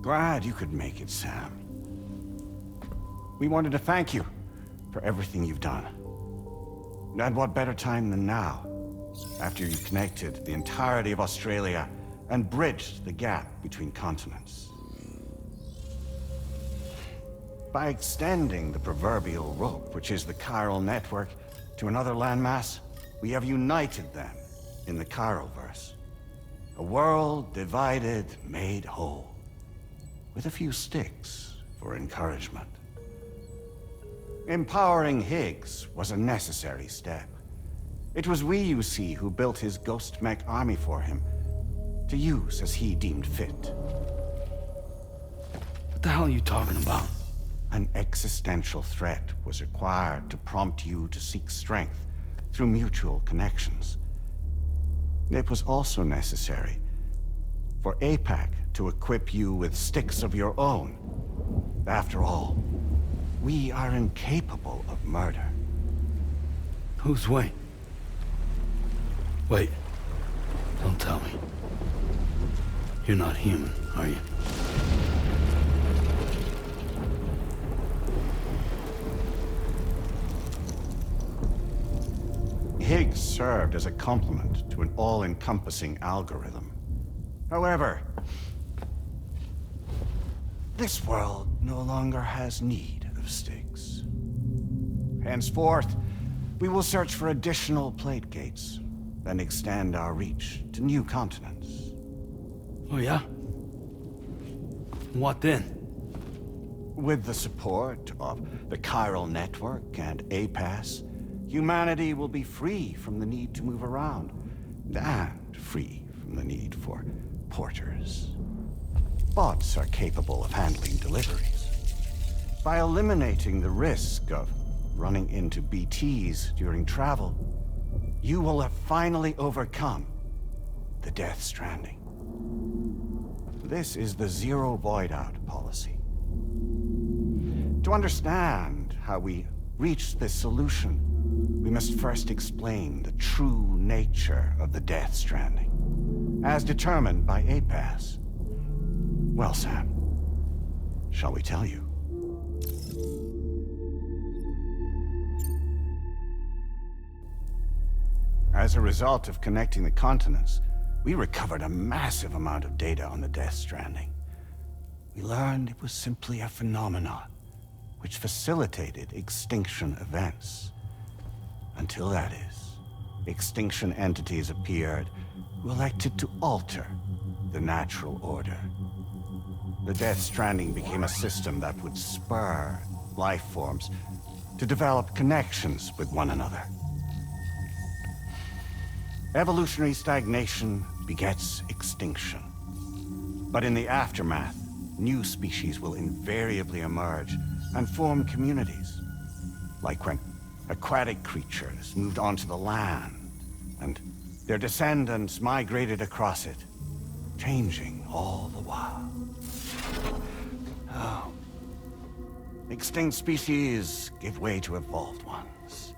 Glad you could make it, Sam. We wanted to thank you for everything you've done. And what better time than now, after you connected the entirety of Australia and bridged the gap between continents. By extending the proverbial rope, which is the chiral network, to another landmass, we have united them in the Chiroverse. A world divided, made whole, with a few sticks for encouragement. Empowering Higgs was a necessary step. It was we, you see, who built his ghost mech army for him, to use as he deemed fit. What the hell are you talking about? An existential threat was required to prompt you to seek strength through mutual connections. It was also necessary for APAC to equip you with sticks of your own. After all, we are incapable of murder. Who's Wayne? Wait. Don't tell me. You're not human, are you? Higgs served as a complement to an all-encompassing algorithm. However, this world no longer has need of sticks. Henceforth, we will search for additional plate gates, then extend our reach to new continents. Oh yeah? What then? With the support of the chiral network and APAS, humanity will be free from the need to move around, and free from the need for porters. Bots are capable of handling deliveries. By eliminating the risk of running into BTs during travel, you will have finally overcome the Death Stranding. This is the Zero Void-Out policy. To understand how we reached this solution, we must first explain the true nature of the Death Stranding, as determined by APAS. Well, Sam, shall we tell you? As a result of connecting the continents, we recovered a massive amount of data on the Death Stranding. We learned it was simply a phenomenon which facilitated extinction events. Until that is, extinction entities appeared who elected to alter the natural order. The Death Stranding became a system that would spur life forms to develop connections with one another. Evolutionary stagnation begets extinction. But in the aftermath, new species will invariably emerge and form communities. Like when aquatic creatures moved onto the land, and their descendants migrated across it, changing all the while. Oh. Extinct species give way to evolved ones.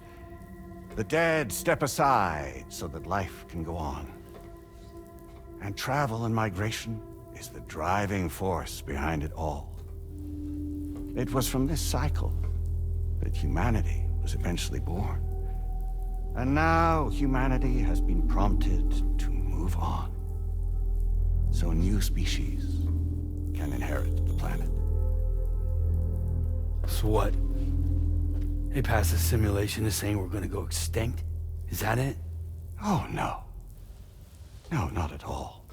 The dead step aside so that life can go on. And travel and migration is the driving force behind it all. It was from this cycle that humanity was eventually born. And now humanity has been prompted to move on, so new species can inherit the planet. So what? They passed a simulation is saying we're gonna go extinct? Is that it? Oh, no. No, not at all.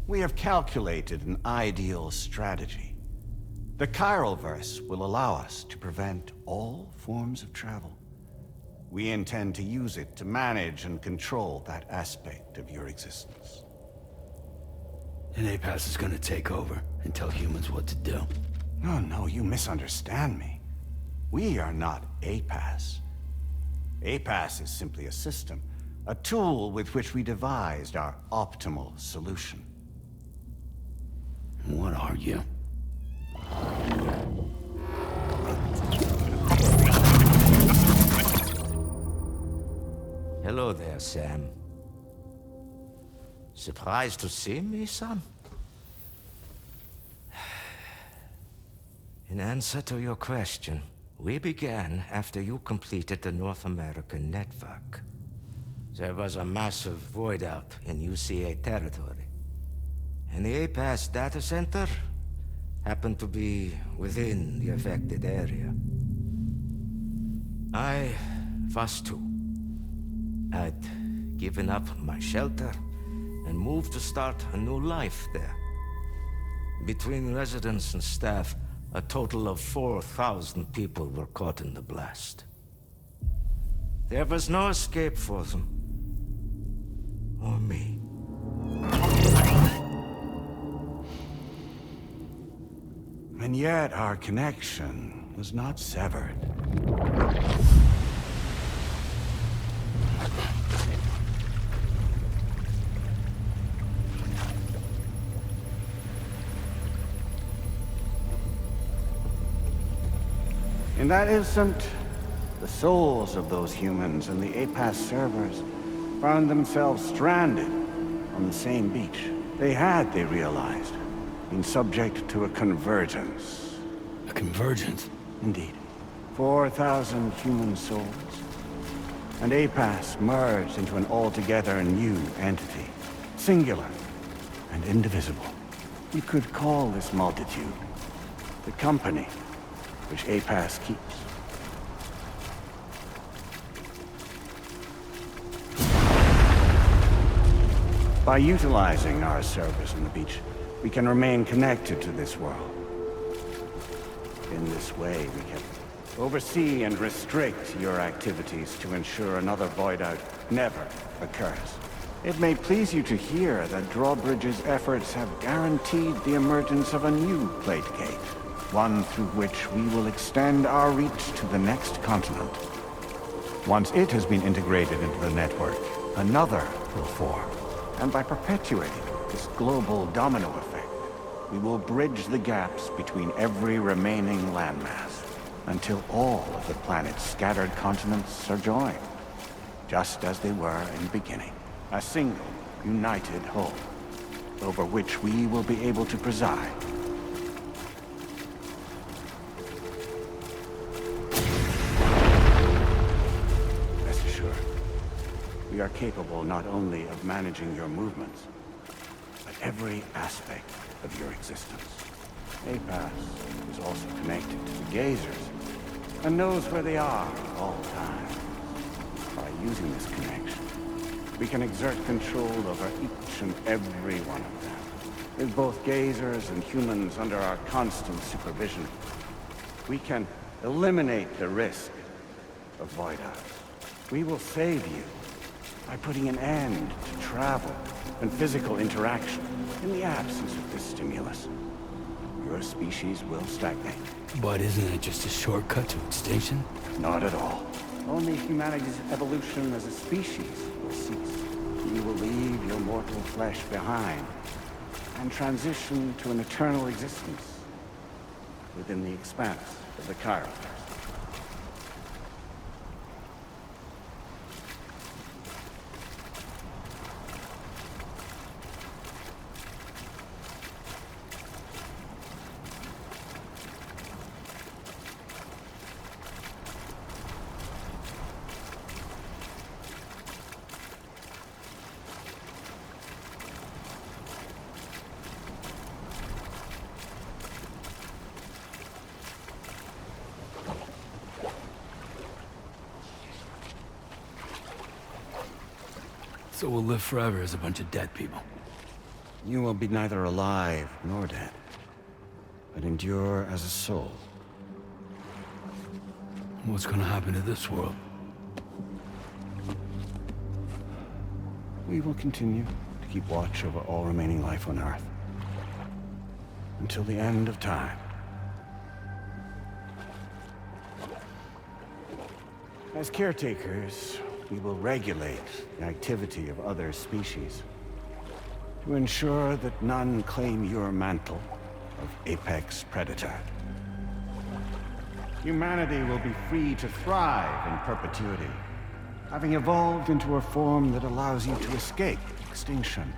We have calculated an ideal strategy. The Chiroverse will allow us to prevent all forms of travel. We intend to use it to manage and control that aspect of your existence. And APAS is gonna take over and tell humans what to do. No, you misunderstand me. We are not APAS. APAS is simply a system, a tool with which we devised our optimal solution. What are you? Hello there, Sam. Surprised to see me, son? In answer to your question, we began after you completed the North American network. There was a massive void out in UCA territory, and the APAS data center happened to be within the affected area. I was too. I'd given up my shelter and moved to start a new life there. Between residents and staff, a total of 4,000 people were caught in the blast. There was no escape for them. Or me. And yet our connection was not severed. In that instant, the souls of those humans and the APAS servers found themselves stranded on the same beach. They realized, been subject to a convergence. A convergence? Indeed. 4,000 human souls. And APAS merged into an altogether new entity. Singular and indivisible. You could call this multitude the company which APAS keeps. By utilizing our servers on the beach, we can remain connected to this world. In this way, we can oversee and restrict your activities to ensure another void out never occurs. It may please you to hear that Drawbridge's efforts have guaranteed the emergence of a new plate gate. One through which we will extend our reach to the next continent. Once it has been integrated into the network, another will form. And by perpetuating this global domino effect, we will bridge the gaps between every remaining landmass until all of the planet's scattered continents are joined, just as they were in the beginning. A single, united whole, over which we will be able to preside. We are capable not only of managing your movements, but every aspect of your existence. APAS is also connected to the gazers, and knows where they are at all times. By using this connection, we can exert control over each and every one of them. With both gazers and humans under our constant supervision, we can eliminate the risk of void outs. We will save you by putting an end to travel and physical interaction in the absence of this stimulus. Your species will stagnate. But isn't it just a shortcut to extinction? Not at all. Only humanity's evolution as a species will cease. You will leave your mortal flesh behind and transition to an eternal existence within the expanse of the chiral. So we'll live forever as a bunch of dead people. You will be neither alive nor dead, but endure as a soul. What's gonna happen to this world? We will continue to keep watch over all remaining life on Earth. Until the end of time. As caretakers, we will regulate the activity of other species to ensure that none claim your mantle of apex predator. Humanity will be free to thrive in perpetuity, having evolved into a form that allows you to escape extinction,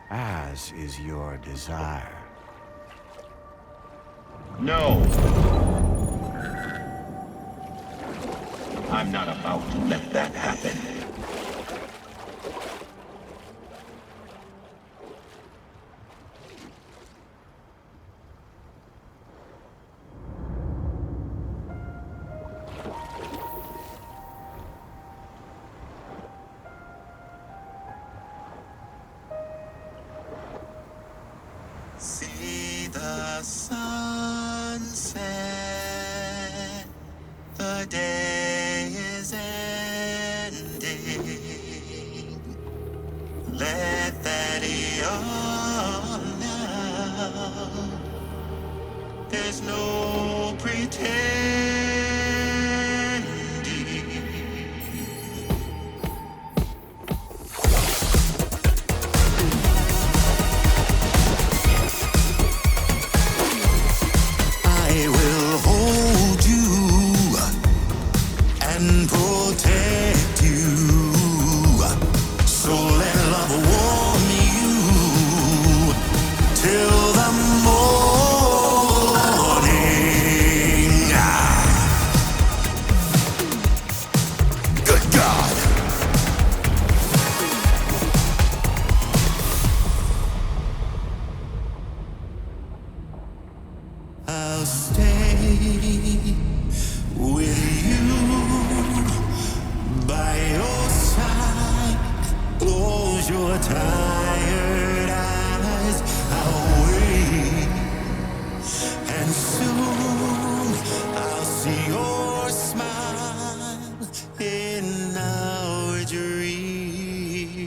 as is your desire. No! I'm not about to let that happen. See the sunset, the day is ending. Let that yawn out. There's no pretending. I will hold you and protect you. So let love warm you till the morning. Good God. I'll stay with you by your side. Close your tired eyes. I'll wait, and soon I'll see your smile in our dream.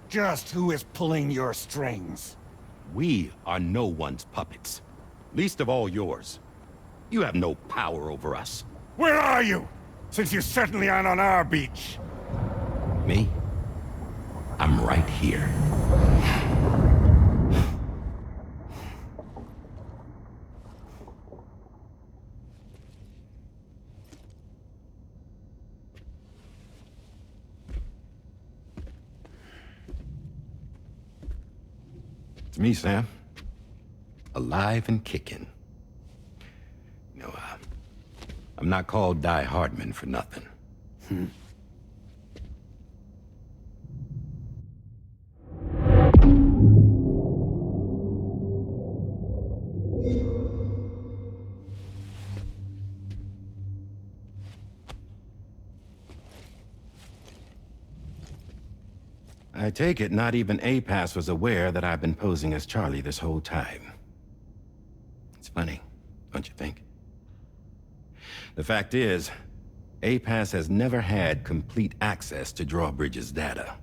Just who is pulling your strings? We are no one's puppets. Least of all yours. You have no power over us. Where are you? Since you certainly aren't on our beach. Me? I'm right here. It's me, Sam. Alive and kicking. You know, I'm not called Die Hardman for nothing. I take it not even APAS was aware that I've been posing as Charlie this whole time. It's funny, don't you think? The fact is, APAS has never had complete access to Drawbridge's data.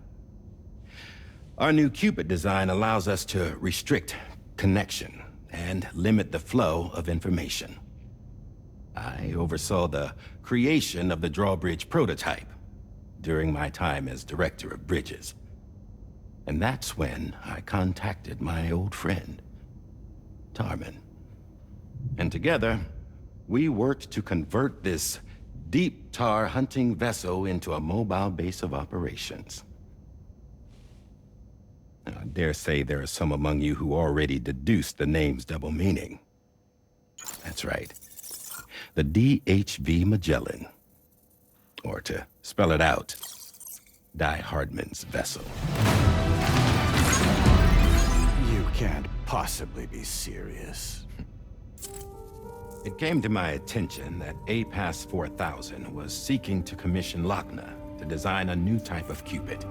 Our new Cupid design allows us to restrict connection and limit the flow of information. I oversaw the creation of the Drawbridge prototype during my time as Director of Bridges. And that's when I contacted my old friend, Tarman. And together, we worked to convert this deep tar hunting vessel into a mobile base of operations. Now, I dare say there are some among you who already deduced the name's double meaning. That's right. The DHV Magellan. Or to spell it out, Die Hardman's vessel. You can't possibly be serious. It came to my attention that APAS 4000 was seeking to commission Lochna to design a new type of Cupid.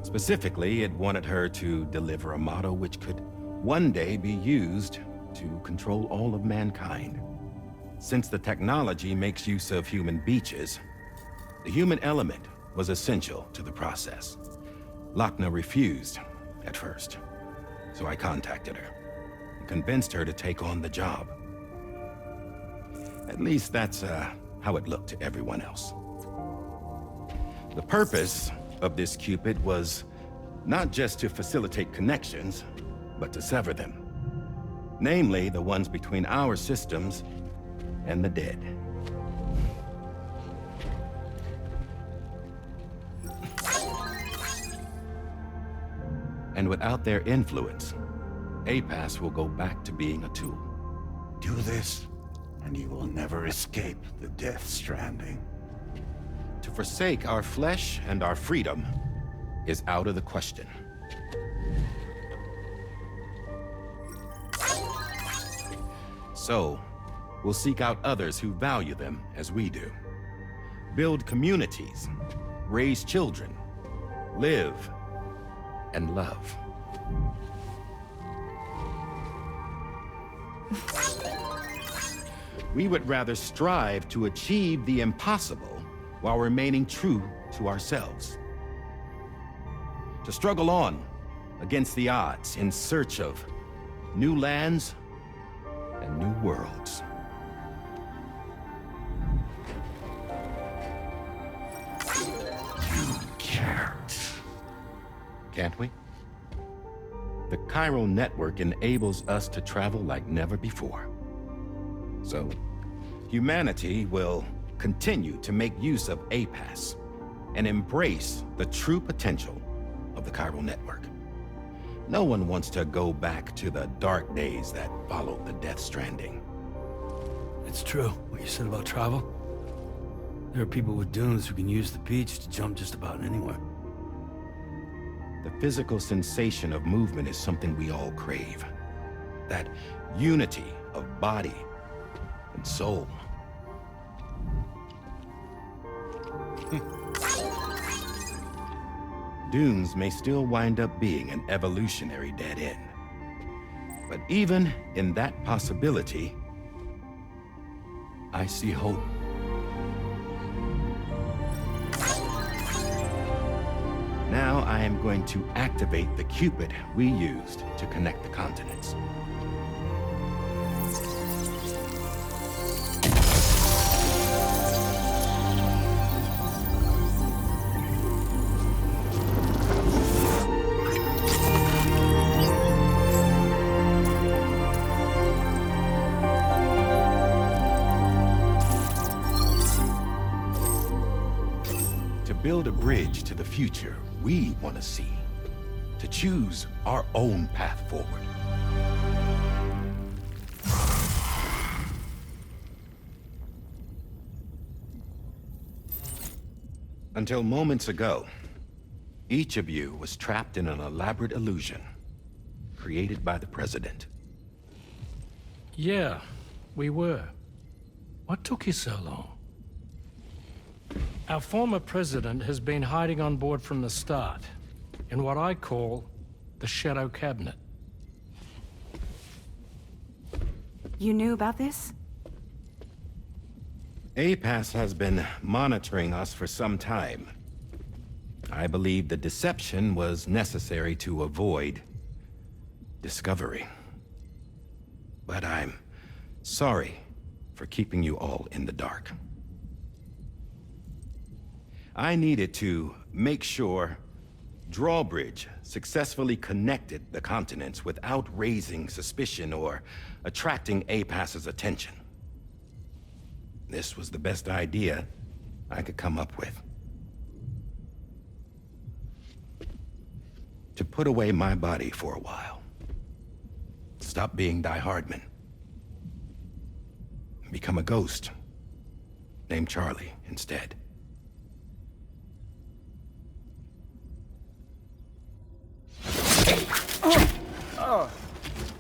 Specifically, it wanted her to deliver a model which could one day be used to control all of mankind. Since the technology makes use of human beaches, the human element was essential to the process. Lochner refused at first, so I contacted her and convinced her to take on the job. At least that's how it looked to everyone else. The purpose of this Cupid was not just to facilitate connections, but to sever them. Namely, the ones between our systems and the dead. And without their influence, APAS will go back to being a tool. Do this, and you will never escape the death stranding. To forsake our flesh and our freedom is out of the question. So, we'll seek out others who value them as we do. Build communities, raise children, live, and love. We would rather strive to achieve the impossible while remaining true to ourselves. To struggle on against the odds in search of new lands and new worlds. You can't. Can't we? The chiral network enables us to travel like never before. So, humanity will continue to make use of APAS and embrace the true potential of the chiral network. No one wants to go back to the dark days that followed the death stranding. It's true, what you said about travel. There are people with dunes who can use the beach to jump just about anywhere. The physical sensation of movement is something we all crave. That unity of body and soul. Dunes may still wind up being an evolutionary dead end. But even in that possibility, I see hope. Now I am going to activate the Cupid we used to connect the continents. To build a bridge to the future we want to see. To choose our own path forward. Until moments ago, each of you was trapped in an elaborate illusion created by the President. Yeah, we were. What took you so long? Our former president has been hiding on board from the start, in what I call the Shadow Cabinet. You knew about this? APAS has been monitoring us for some time. I believe the deception was necessary to avoid discovery. But I'm sorry for keeping you all in the dark. I needed to make sure Drawbridge successfully connected the continents without raising suspicion or attracting APAS's attention. This was the best idea I could come up with. To put away my body for a while. Stop being Die Hardman. Become a ghost. Named Charlie instead.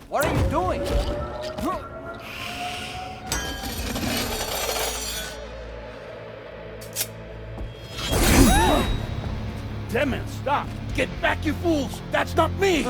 What are you doing? Damn it, stop! Get back, you fools! That's not me!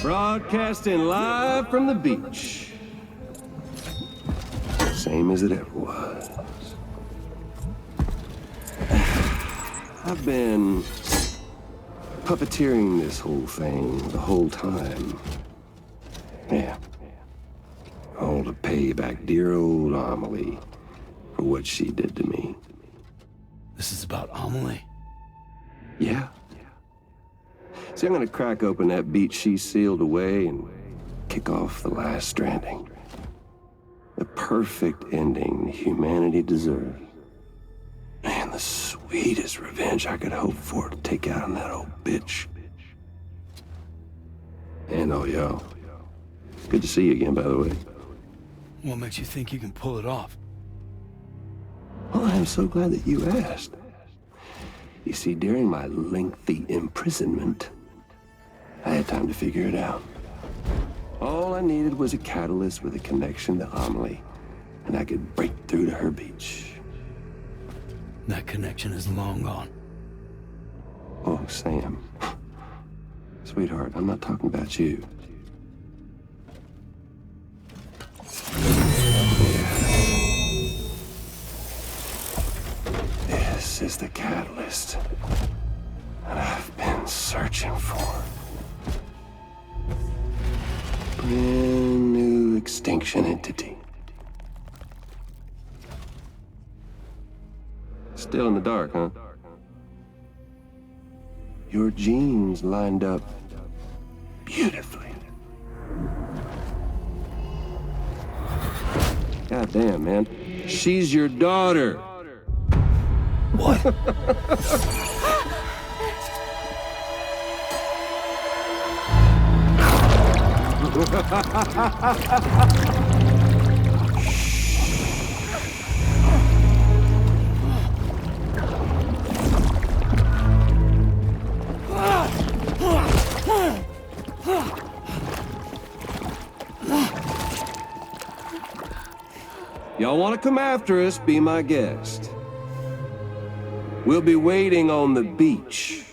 Broadcasting live from the beach. Same as it ever was. I've been puppeteering this whole thing the whole time. Yeah. All to pay back dear old Amelie for what she did to me. This is about Amelie? Yeah. See, I'm gonna crack open that beach she sealed away and kick off the last Stranding. The perfect ending humanity deserves. And the sweetest revenge I could hope for to take out on that old bitch. And oh, yo. Good to see you again, by the way. What makes you think you can pull it off? Well, I'm so glad that you asked. You see, during my lengthy imprisonment, I had time to figure it out. All I needed was a catalyst with a connection to Amelie, and I could break through to her beach. That connection is long gone. Oh, Sam. Sweetheart, I'm not talking about you. This is the catalyst that I've been searching for. Brand new extinction entity. Still in the dark, huh? Your genes lined up beautifully. God damn, man. She's your daughter. What? Y'all want to come after us, be my guest. We'll be waiting on the beach.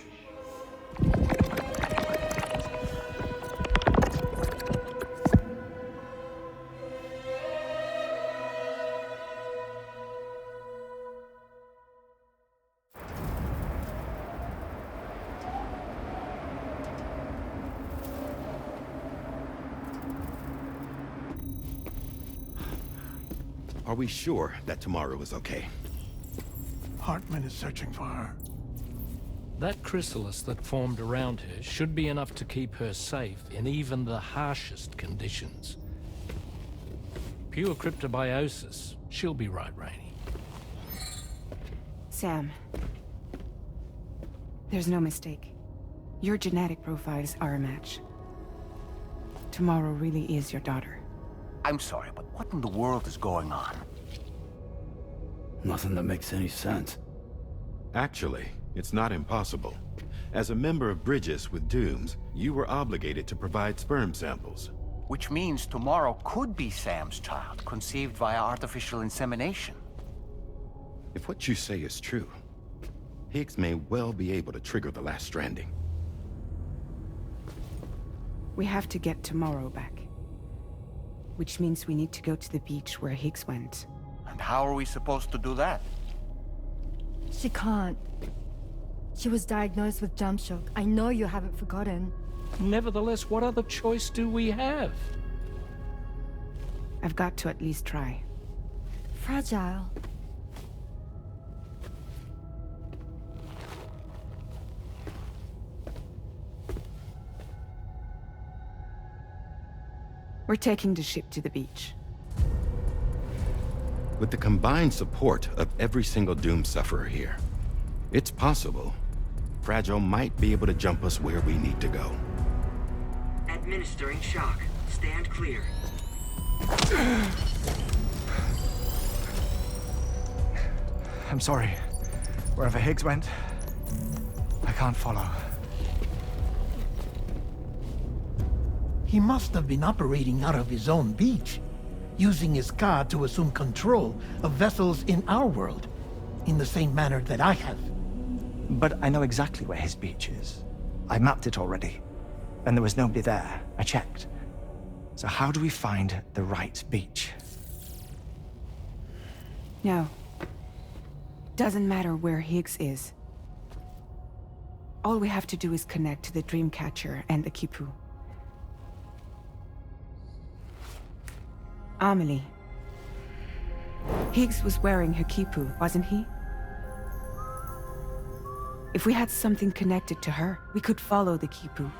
Are we sure that tomorrow is okay? Hartman is searching for her. That chrysalis that formed around her should be enough to keep her safe in even the harshest conditions. Pure cryptobiosis. She'll be right, Rainey. Sam. There's no mistake. Your genetic profiles are a match. Tomorrow really is your daughter. I'm sorry, but what in the world is going on? Nothing that makes any sense. Actually, it's not impossible. As a member of Bridges with Dooms, you were obligated to provide sperm samples. Which means tomorrow could be Sam's child, conceived via artificial insemination. If what you say is true, Higgs may well be able to trigger the last Stranding. We have to get tomorrow back. Which means we need to go to the beach where Higgs went. And how are we supposed to do that? She can't. She was diagnosed with jump shock. I know you haven't forgotten. Nevertheless, what other choice do we have? I've got to at least try. Fragile. We're taking the ship to the beach. With the combined support of every single Doom sufferer here, it's possible Fragile might be able to jump us where we need to go. Administering shock. Stand clear. I'm sorry. Wherever Higgs went, I can't follow. He must have been operating out of his own beach, using his car to assume control of vessels in our world, in the same manner that I have. But I know exactly where his beach is. I mapped it already. and there was nobody there. I checked. So how do we find the right beach? No. Doesn't matter where Higgs is. All we have to do is connect to the Dreamcatcher and the Kipu. Amelie. Higgs was wearing her Kipu, wasn't he? If we had something connected to her, we could follow the Kipu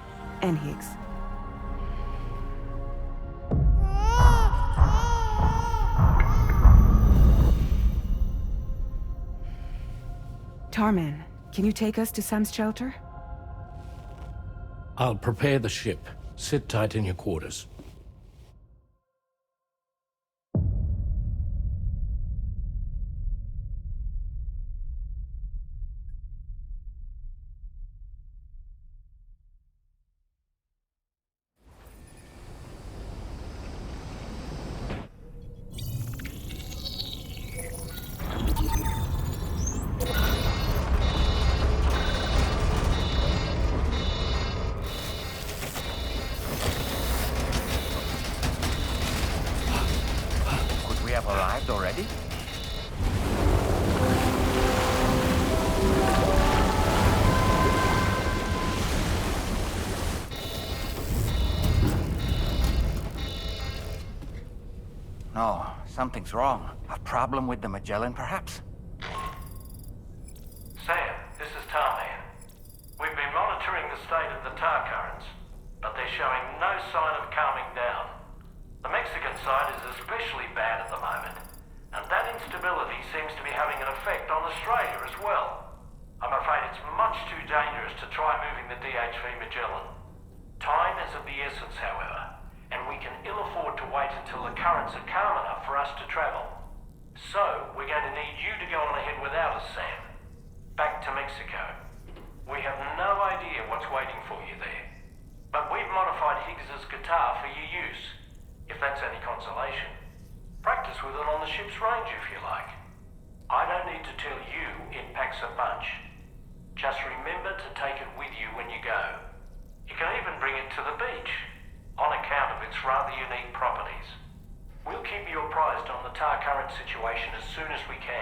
and Higgs. Tarman, can you take us to Sam's shelter? I'll prepare the ship. Sit tight in your quarters. Have arrived already? No, something's wrong. A problem with the Magellan, perhaps? Sam, this is Tarman. We've been monitoring the state of the tar currents, but they're showing no sign of calming down. The Mexican side is especially bad at the moment, and that instability seems to be having an effect on Australia as well. I'm afraid it's much too dangerous to try moving the DHV Magellan. Time is of the essence, however, and we can ill afford to wait until the currents are calm enough for us to travel. So, we're going to need you to go on ahead without us, Sam. Back to Mexico. We have no idea what's waiting for you there, but we've modified Higgs's guitar for your use. If that's any consolation. Practice with it on the ship's range if you like. I don't need to tell you it packs a punch. Just remember to take it with you when you go. You can even bring it to the beach, on account of its rather unique properties. We'll keep you apprised on the tar current situation as soon as we can.